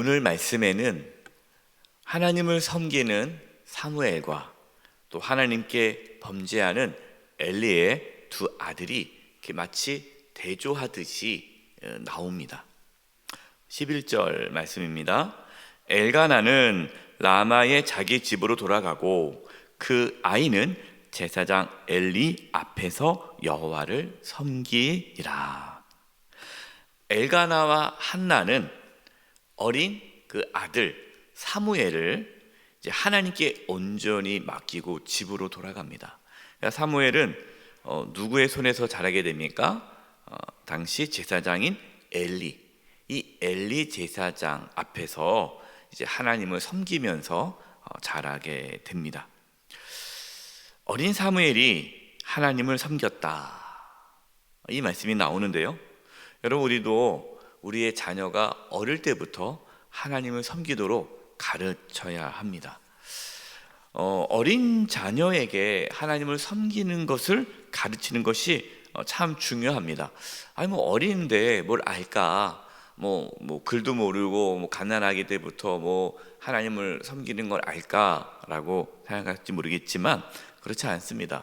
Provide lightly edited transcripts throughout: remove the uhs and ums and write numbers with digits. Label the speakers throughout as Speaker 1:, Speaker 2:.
Speaker 1: 오늘 말씀에는 하나님을 섬기는 사무엘과 또 하나님께 범죄하는 엘리의 두 아들이 이렇게 마치 대조하듯이 나옵니다. 11절 말씀입니다. 엘가나는 라마의 자기 집으로 돌아가고 그 아이는 제사장 엘리 앞에서 여호와를 섬기니라. 엘가나와 한나는 어린 그 아들 사무엘을 이제 하나님께 온전히 맡기고 집으로 돌아갑니다. 그러니까 사무엘은 누구의 손에서 자라게 됩니까? 당시 제사장인 엘리, 이 엘리 제사장 앞에서 이제 하나님을 섬기면서 자라게 됩니다. 어린 사무엘이 하나님을 섬겼다, 이 말씀이 나오는데요. 여러분, 우리도 우리의 자녀가 어릴 때부터 하나님을 섬기도록 가르쳐야 합니다. 어린 자녀에게 하나님을 섬기는 것을 가르치는 것이 참 중요합니다. 아니 뭐 어린데 뭘 알까? 뭐 글도 모르고 가난하기 때부터 하나님을 섬기는 걸 알까라고 생각할지 모르겠지만 그렇지 않습니다.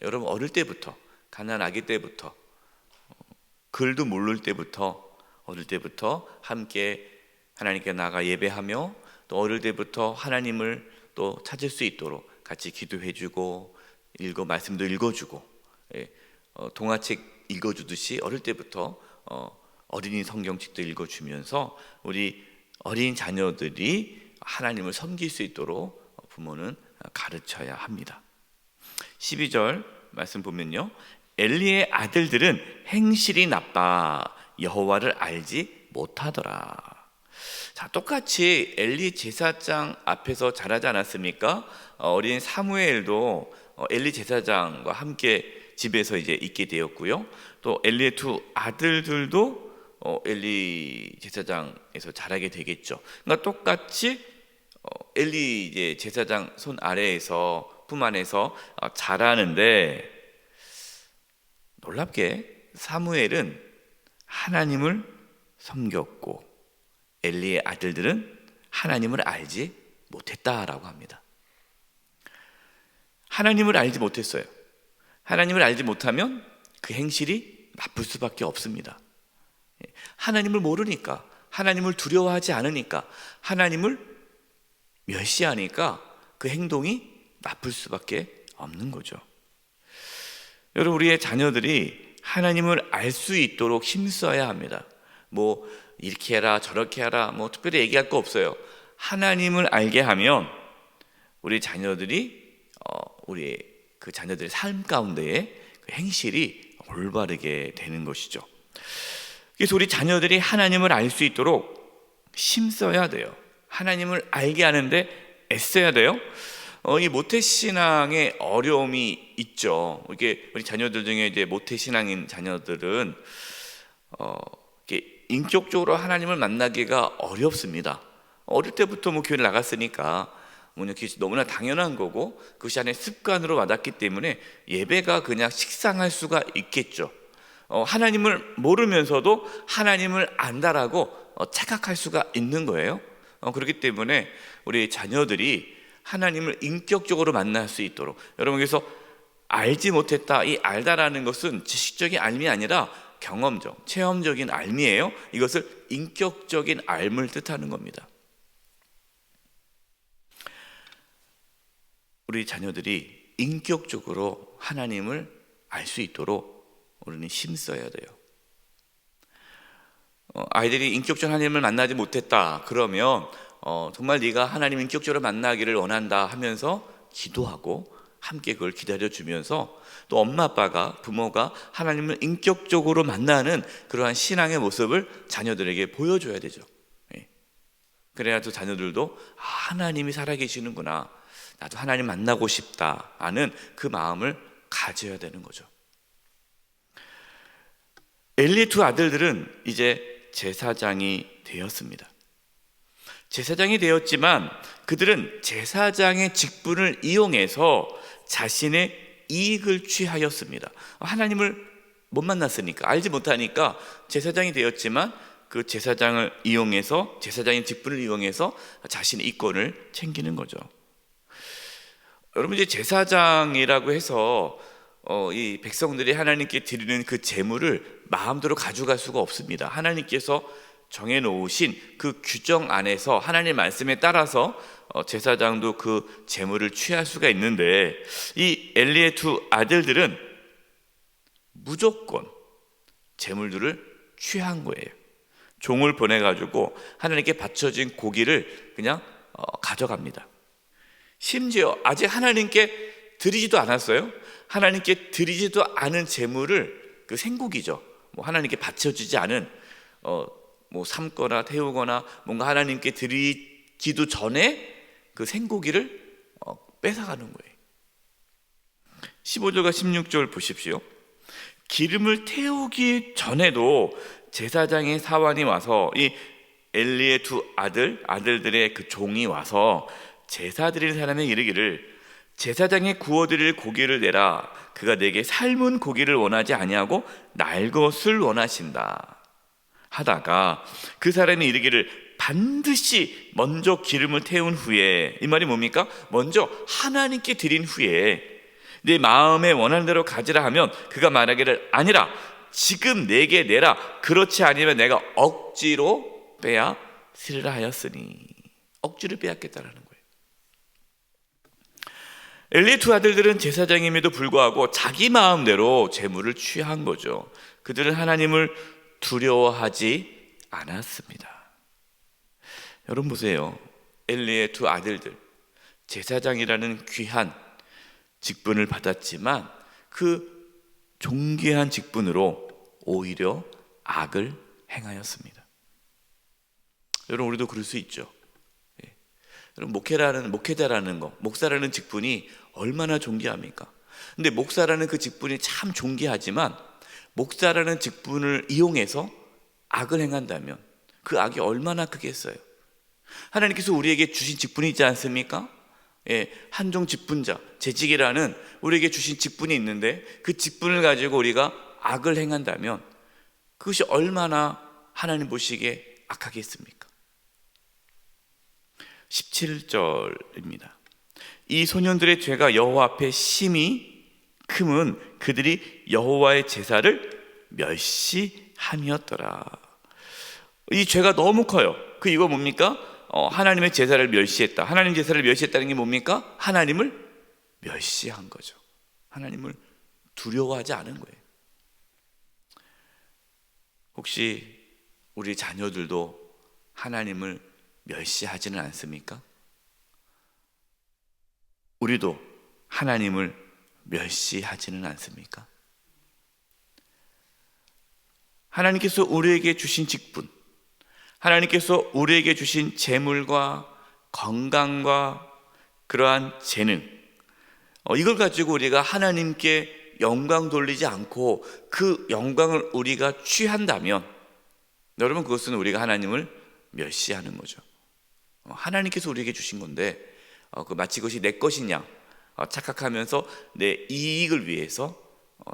Speaker 1: 여러분, 어릴 때부터, 가난하기 때부터, 글도 모를 때부터, 어릴 때부터 함께 하나님께 나가 예배하며 또 어릴 때부터 하나님을 또 찾을 수 있도록 같이 기도해주고 말씀도 읽어주고 동화책 읽어주듯이 어릴 때부터 어린이 성경책도 읽어주면서 우리 어린 자녀들이 하나님을 섬길 수 있도록 부모는 가르쳐야 합니다. 12절 말씀 보면요, 엘리의 아들들은 행실이 나빠 여호와를 알지 못하더라. 자, 똑같이 엘리 제사장 앞에서 자라지 않았습니까? 어린 사무엘도 엘리 제사장과 함께 집에서 이제 있게 되었고요. 또 엘리의 두 아들들도 엘리 제사장에서 자라게 되겠죠. 그러니까 똑같이 엘리 이제 제사장 손 아래에서 품 안에서 자라는데, 놀랍게 사무엘은 하나님을 섬겼고 엘리의 아들들은 하나님을 알지 못했다라고 합니다. 하나님을 알지 못했어요. 하나님을 알지 못하면 그 행실이 나쁠 수밖에 없습니다. 하나님을 모르니까, 하나님을 두려워하지 않으니까, 하나님을 멸시하니까 그 행동이 나쁠 수밖에 없는 거죠. 여러분, 우리의 자녀들이 하나님을 알 수 있도록 힘써야 합니다. 이렇게 해라 저렇게 해라 특별히 얘기할 거 없어요. 하나님을 알게 하면 우리 자녀들이 우리 그 자녀들의 삶 가운데에 그 행실이 올바르게 되는 것이죠. 그래서 우리 자녀들이 하나님을 알 수 있도록 힘써야 돼요. 하나님을 알게 하는데 애써야 돼요. 이 모태신앙의 어려움이 있죠. 이게 우리 자녀들 중에 이제 모태신앙인 자녀들은 인격적으로 하나님을 만나기가 어렵습니다. 어릴 때부터 교회를 나갔으니까 그게 너무나 당연한 거고 그것이 안에 습관으로 와닿기 때문에 예배가 그냥 식상할 수가 있겠죠. 하나님을 모르면서도 하나님을 안다라고 착각할 수가 있는 거예요. 그렇기 때문에 우리 자녀들이 하나님을 인격적으로 만날 수 있도록, 여러분, 그래서 알지 못했다, 이 알다라는 것은 지식적인 알미 아니라 경험적, 체험적인 알미예요. 이것을 인격적인 알을 뜻하는 겁니다. 우리 자녀들이 인격적으로 하나님을 알 수 있도록 우리는 힘써야 돼요. 아이들이 인격적으로 하나님을 만나지 못했다 그러면 정말 네가 하나님 인격적으로 만나기를 원한다 하면서 기도하고 함께 그걸 기다려주면서 또 엄마 아빠가, 부모가 하나님을 인격적으로 만나는 그러한 신앙의 모습을 자녀들에게 보여줘야 되죠. 그래야 또 자녀들도 하나님이 살아계시는구나, 나도 하나님 만나고 싶다 하는 그 마음을 가져야 되는 거죠. 엘리의 두 아들들은 이제 제사장이 되었습니다. 제사장이 되었지만 그들은 제사장의 직분을 이용해서 자신의 이익을 취하였습니다. 하나님을 못 만났으니까, 알지 못하니까 제사장이 되었지만 그 제사장을 이용해서, 제사장의 직분을 이용해서 자신의 이권을 챙기는 거죠. 여러분, 이제 제사장이라고 해서 이 백성들이 하나님께 드리는 그 제물을 마음대로 가져갈 수가 없습니다. 하나님께서 정해놓으신 그 규정 안에서 하나님 말씀에 따라서 제사장도 그 제물을 취할 수가 있는데, 이 엘리의 두 아들들은 무조건 제물들을 취한 거예요. 종을 보내가지고 하나님께 바쳐진 고기를 그냥 가져갑니다. 심지어 아직 하나님께 드리지도 않았어요. 하나님께 드리지도 않은 제물을, 그 생고기죠, 뭐 하나님께 바쳐지지 않은 뭐 삶거나 태우거나 뭔가 하나님께 드리기도 전에 그 생고기를 뺏어가는 거예요. 15절과 16절 보십시오. 기름을 태우기 전에도 제사장의 사환이 와서, 이 엘리의 두 아들들의 그 종이 와서 제사 드릴 사람에 이르기를, 제사장의 구워드릴 고기를 내라. 그가 내게 삶은 고기를 원하지 아니하고 날 것을 원하신다 하다가, 그 사람이 이르기를 반드시 먼저 기름을 태운 후에, 이 말이 뭡니까? 먼저 하나님께 드린 후에 내 마음에 원하는 대로 가지라 하면, 그가 말하기를 아니라 지금 내게 내라. 그렇지 아니면 내가 억지로 빼앗으리라 하였으니. 억지로 빼앗겠다라는 거예요. 엘리의 두 아들들은 제사장임에도 불구하고 자기 마음대로 제물을 취한 거죠. 그들은 하나님을 두려워하지 않았습니다. 여러분 보세요. 엘리의 두 아들들, 제사장이라는 귀한 직분을 받았지만 그 존귀한 직분으로 오히려 악을 행하였습니다. 여러분, 우리도 그럴 수 있죠. 여러분, 목회자라는 거, 목사라는 직분이 얼마나 존귀합니까? 근데 목사라는 그 직분이 참 존귀하지만, 목사라는 직분을 이용해서 악을 행한다면 그 악이 얼마나 크겠어요? 하나님께서 우리에게 주신 직분이 있지 않습니까? 한종 직분자, 재직이라는 우리에게 주신 직분이 있는데, 그 직분을 가지고 우리가 악을 행한다면 그것이 얼마나 하나님 보시기에 악하겠습니까? 17절입니다. 이 소년들의 죄가 여호와 앞에 심히 크면 그들이 여호와의 제사를 멸시함이었더라. 이 죄가 너무 커요. 이거 뭡니까? 하나님의 제사를 멸시했다. 하나님 제사를 멸시했다는 게 뭡니까? 하나님을 멸시한 거죠. 하나님을 두려워하지 않은 거예요. 혹시 우리 자녀들도 하나님을 멸시하지는 않습니까? 우리도 하나님을 멸시하지는 않습니까? 하나님께서 우리에게 주신 직분, 하나님께서 우리에게 주신 재물과 건강과 그러한 재능, 이걸 가지고 우리가 하나님께 영광 돌리지 않고 그 영광을 우리가 취한다면, 여러분, 그것은 우리가 하나님을 멸시하는 거죠. 하나님께서 우리에게 주신 건데 마치 그것이 내 것이냐 착각하면서 내 이익을 위해서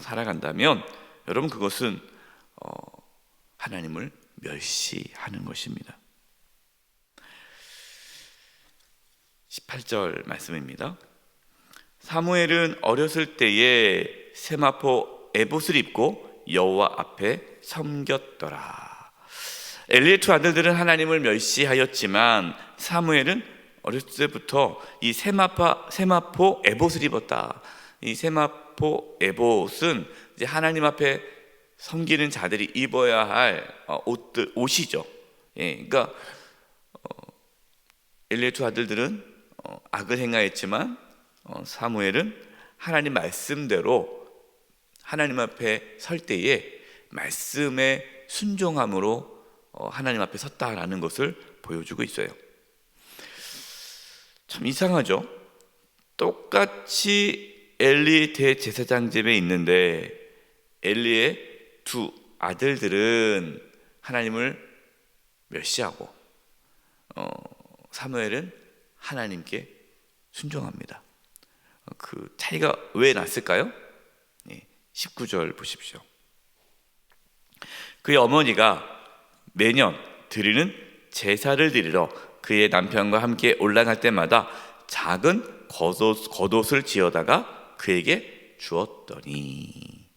Speaker 1: 살아간다면, 여러분, 그것은 하나님을 멸시하는 것입니다. 18절 말씀입니다. 사무엘은 어렸을 때에 세마포 에봇을 입고 여호와 앞에 섬겼더라. 엘리의 두 아들들은 하나님을 멸시하였지만 사무엘은 어렸을 때부터 이 세마포 에봇을 입었다. 이 세마포 에봇은 이제 하나님 앞에 섬기는 자들이 입어야 할 옷이죠. 그러니까 엘리의 두 아들들은 악을 행하였지만 사무엘은 하나님 말씀대로 하나님 앞에 설 때에 말씀에 순종함으로 하나님 앞에 섰다라는 것을 보여주고 있어요. 참 이상하죠? 똑같이 엘리 대제사장 집에 있는데 엘리의 두 아들들은 하나님을 멸시하고 사무엘은 하나님께 순종합니다. 그 차이가 왜 났을까요? 19절 보십시오. 그의 어머니가 매년 드리는 제사를 드리러 그의 남편과 함께 올라갈 때마다 작은 겉옷을 지어다가 그에게 주었더니,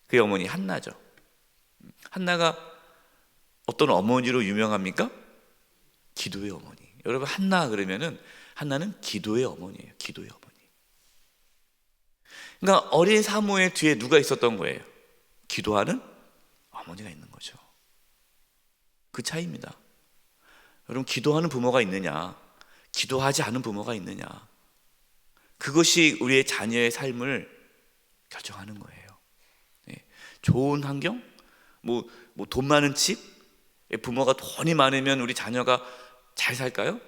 Speaker 1: 그의 어머니 한나죠. 한나가 어떤 어머니로 유명합니까? 기도의 어머니. 여러분, 한나 그러면은 한나는 기도의 어머니예요. 기도의 어머니. 그러니까 어린 사무엘 뒤에 누가 있었던 거예요? 기도하는 어머니가 있는 거죠. 그 차이입니다. 여러분, 기도하는 부모가 있느냐, 기도하지 않은 부모가 있느냐, 그것이 우리의 자녀의 삶을 결정하는 거예요. 좋은 환경, 돈 많은 집, 부모가 돈이 많으면 우리 자녀가 잘 살까요?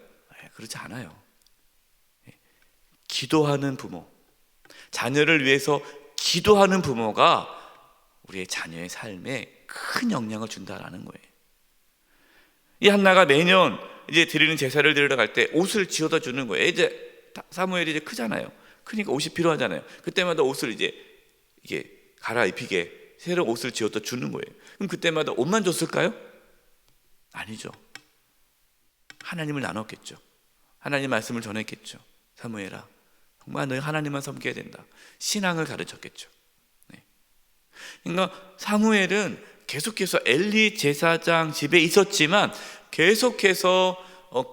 Speaker 1: 그렇지 않아요. 기도하는 부모, 자녀를 위해서 기도하는 부모가 우리의 자녀의 삶에 큰 영향을 준다라는 거예요. 이 한나가 매년 이제 드리는 제사를 드리러 갈 때 옷을 지어다 주는 거예요. 이제 사무엘이 이제 크잖아요. 그러니까 옷이 필요하잖아요. 그때마다 옷을 이게 갈아입히게 새로운 옷을 지어다 주는 거예요. 그럼 그때마다 옷만 줬을까요? 아니죠. 하나님을 나눴겠죠. 하나님 말씀을 전했겠죠. 사무엘아, 정말 너희 하나님만 섬겨야 된다. 신앙을 가르쳤겠죠. 그러니까 사무엘은 계속해서 엘리 제사장 집에 있었지만 계속해서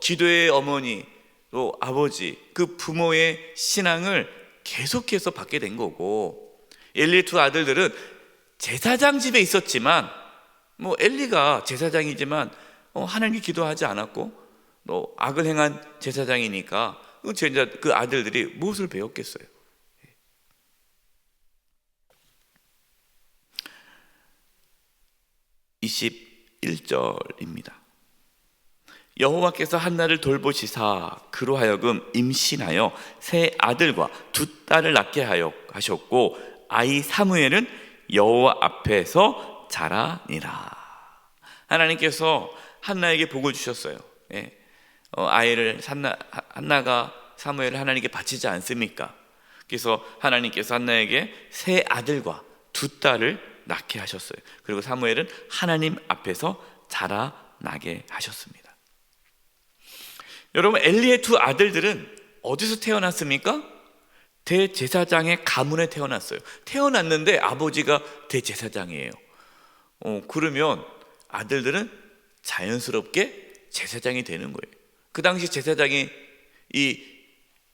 Speaker 1: 기도의 어머니 또 아버지, 그 부모의 신앙을 계속해서 받게 된 거고, 엘리의 두 아들들은 제사장 집에 있었지만 엘리가 제사장이지만 하나님께 기도하지 않았고 또 악을 행한 제사장이니까 그 아들들이 무엇을 배웠겠어요? 21절입니다. 여호와께서 한나를 돌보시사 그로 하여금 임신하여 세 아들과 두 딸을 낳게 하셨고 아이 사무엘은 여호와 앞에서 자라니라. 하나님께서 한나에게 복을 주셨어요. 아이를 한나가 사무엘을 하나님께 바치지 않습니까? 그래서 하나님께서 한나에게 세 아들과 두 딸을 낳게 하셨어요. 그리고 사무엘은 하나님 앞에서 자라나게 하셨습니다. 여러분, 엘리의 두 아들들은 어디서 태어났습니까? 대제사장의 가문에 태어났어요. 태어났는데 아버지가 대제사장이에요. 그러면 아들들은 자연스럽게 제사장이 되는 거예요. 그 당시 제사장이 이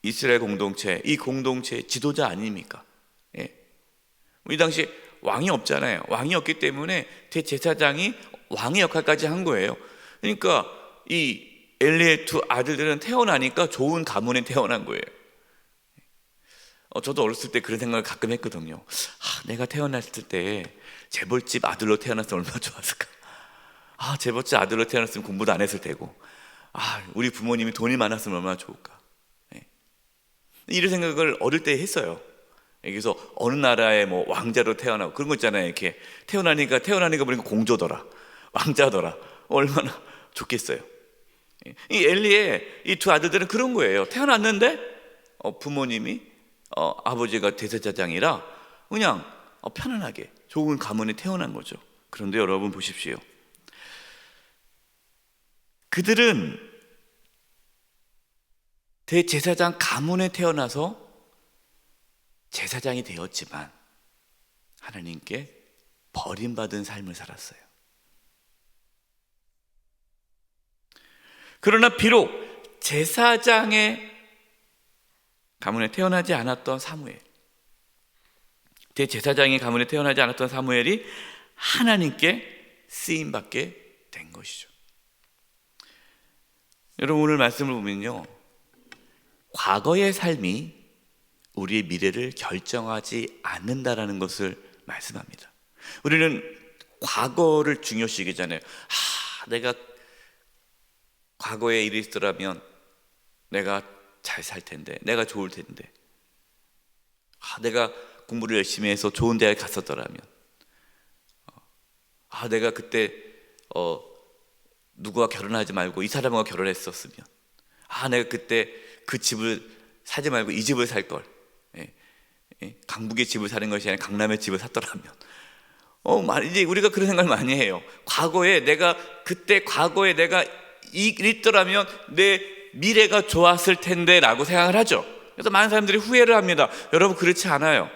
Speaker 1: 이스라엘 공동체, 이 공동체의 지도자 아닙니까? 이 당시 왕이 없잖아요. 왕이 없기 때문에 대제사장이 왕의 역할까지 한 거예요. 그러니까 이 엘리의 두 아들들은 태어나니까 좋은 가문에 태어난 거예요. 저도 어렸을 때 그런 생각을 가끔 했거든요. 내가 태어났을 때 재벌집 아들로 태어났으면 얼마나 좋았을까. 재벌집 아들로 태어났으면 공부도 안 했을 테고, 우리 부모님이 돈이 많았으면 얼마나 좋을까. 이런 생각을 어릴 때 했어요. 그래서 어느 나라의 왕자로 태어나고 그런 거 있잖아요. 이렇게 태어나니까 보니까 공조더라, 왕자더라. 얼마나 좋겠어요. 이 엘리의 이 두 아들들은 그런 거예요. 태어났는데 부모님이 아버지가 대제사장이라 그냥 편안하게 좋은 가문에 태어난 거죠. 그런데 여러분 보십시오. 그들은 대제사장 가문에 태어나서 제사장이 되었지만 하나님께 버림받은 삶을 살았어요. 그러나 비록 제사장의 가문에 태어나지 않았던 사무엘, 대제사장의 가문에 태어나지 않았던 사무엘이 하나님께 쓰임받게 된 것이죠. 여러분, 오늘 말씀을 보면요, 과거의 삶이 우리의 미래를 결정하지 않는다라는 것을 말씀합니다. 우리는 과거를 중요시 여기잖아요. 내가 과거에 일이 있더라면 내가 잘 살 텐데, 내가 좋을 텐데, 내가 공부를 열심히 해서 좋은 대학에 갔었더라면, 내가 그때 누구와 결혼하지 말고 이 사람과 결혼했었으면, 내가 그때 그 집을 사지 말고 이 집을 살 걸, 강북의 집을 사는 것이 아니라 강남의 집을 샀더라면, 이제 우리가 그런 생각을 많이 해요. 과거에 내가 이랬더라면 내 미래가 좋았을 텐데 라고 생각을 하죠. 그래서 많은 사람들이 후회를 합니다. 여러분, 그렇지 않아요.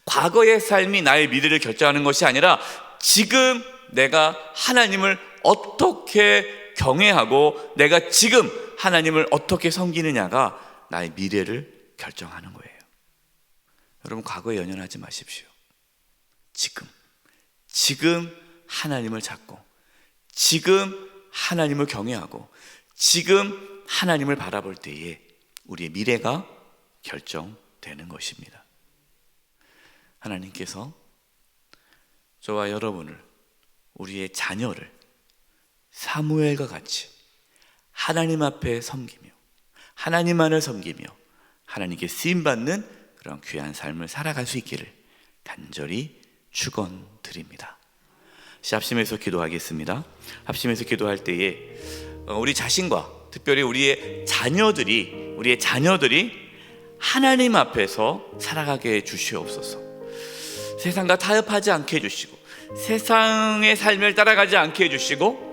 Speaker 1: 과거의 삶이 나의 미래를 결정하는 것이 아니라 지금 내가 하나님을 어떻게 경외하고 내가 지금 하나님을 어떻게 섬기느냐가 나의 미래를 결정하는 거예요. 여러분, 과거에 연연하지 마십시오. 지금 하나님을 찾고, 지금 하나님을 경외하고, 지금 하나님을 바라볼 때에 우리의 미래가 결정되는 것입니다. 하나님께서 저와 여러분을, 우리의 자녀를 사무엘과 같이 하나님 앞에 섬기며 하나님만을 섬기며 하나님께 쓰임받는 그런 귀한 삶을 살아갈 수 있기를 간절히 축원드립니다. 합심해서 기도하겠습니다. 합심해서 기도할 때에 우리 자신과 특별히 우리의 자녀들이 하나님 앞에서 살아가게 해 주시옵소서. 세상과 타협하지 않게 해주시고, 세상의 삶을 따라가지 않게 해주시고,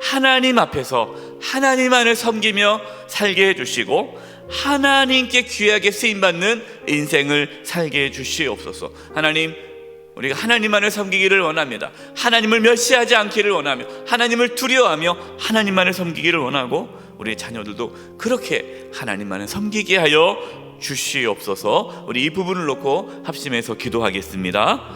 Speaker 1: 하나님 앞에서 하나님만을 섬기며 살게 해주시고, 하나님께 귀하게 쓰임받는 인생을 살게 해주시옵소서. 하나님, 우리가 하나님만을 섬기기를 원합니다. 하나님을 멸시하지 않기를 원하며, 하나님을 두려워하며 하나님만을 섬기기를 원하고, 우리 자녀들도 그렇게 하나님만을 섬기게 하여 주시옵소서. 우리 이 부분을 놓고 합심해서 기도하겠습니다.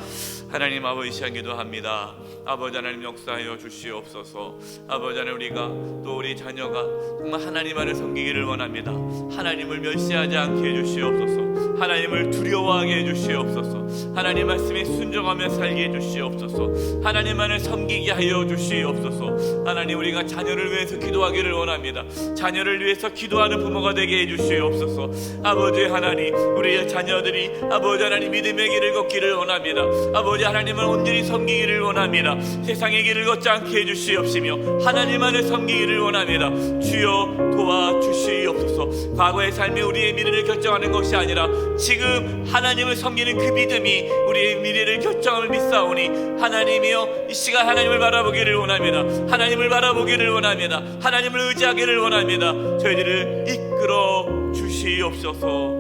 Speaker 1: 하나님 아버지, 시간 기도합니다. 아버지 하나님, 역사하여 주시옵소서. 아버지 하나님, 우리가 또 우리 자녀가 정말 하나님만을 섬기기를 원합니다. 하나님을 멸시하지 않게 해주시옵소서. 하나님을 두려워하게 해주시옵소서. 하나님 말씀에 순종하며 살게 해주시옵소서. 하나님만을 섬기게 하여 주시옵소서. 하나님, 우리가 자녀를 위해서 기도하기를 원합니다. 자녀를 위해서 기도하는 부모가 되게 해주시옵소서. 아버지 하나님, 우리의 자녀들이 아버지 하나님 믿음의 길을 걷기를 원합니다. 아버지 하나님을 온전히 섬기기를 원합니다. 세상의 길을 걷지 않게 해주시옵시며 하나님만을 섬기기를 원합니다. 주여 도와주시옵소서. 과거의 삶이 우리의 미래를 결정하는 것이 아니라 지금 하나님을 섬기는 그 믿음이 우리의 미래를 결정함을 믿사오니, 하나님이여, 이 시간 하나님을 바라보기를 원합니다. 하나님을 바라보기를 원합니다. 하나님을 의지하기를 원합니다. 저희들을 이끌어 주시옵소서.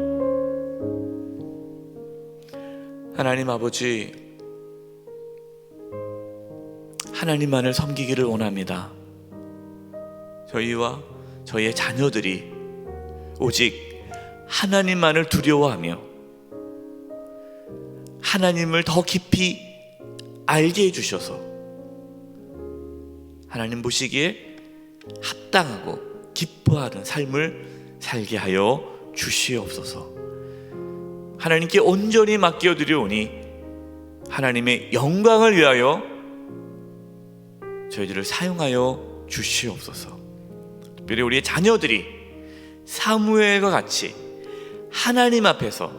Speaker 1: 하나님 아버지, 하나님만을 섬기기를 원합니다. 저희와 저희의 자녀들이 오직 하나님만을 두려워하며 하나님을 더 깊이 알게 해주셔서 하나님 보시기에 합당하고 기뻐하는 삶을 살게 하여 주시옵소서. 하나님께 온전히 맡겨드리오니 하나님의 영광을 위하여 저희들을 사용하여 주시옵소서. 특별히 우리의 자녀들이 사무엘과 같이 하나님 앞에서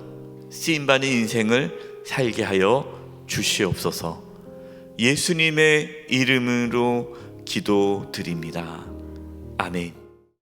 Speaker 1: 쓰임받는 인생을 살게 하여 주시옵소서. 예수님의 이름으로 기도드립니다. 아멘.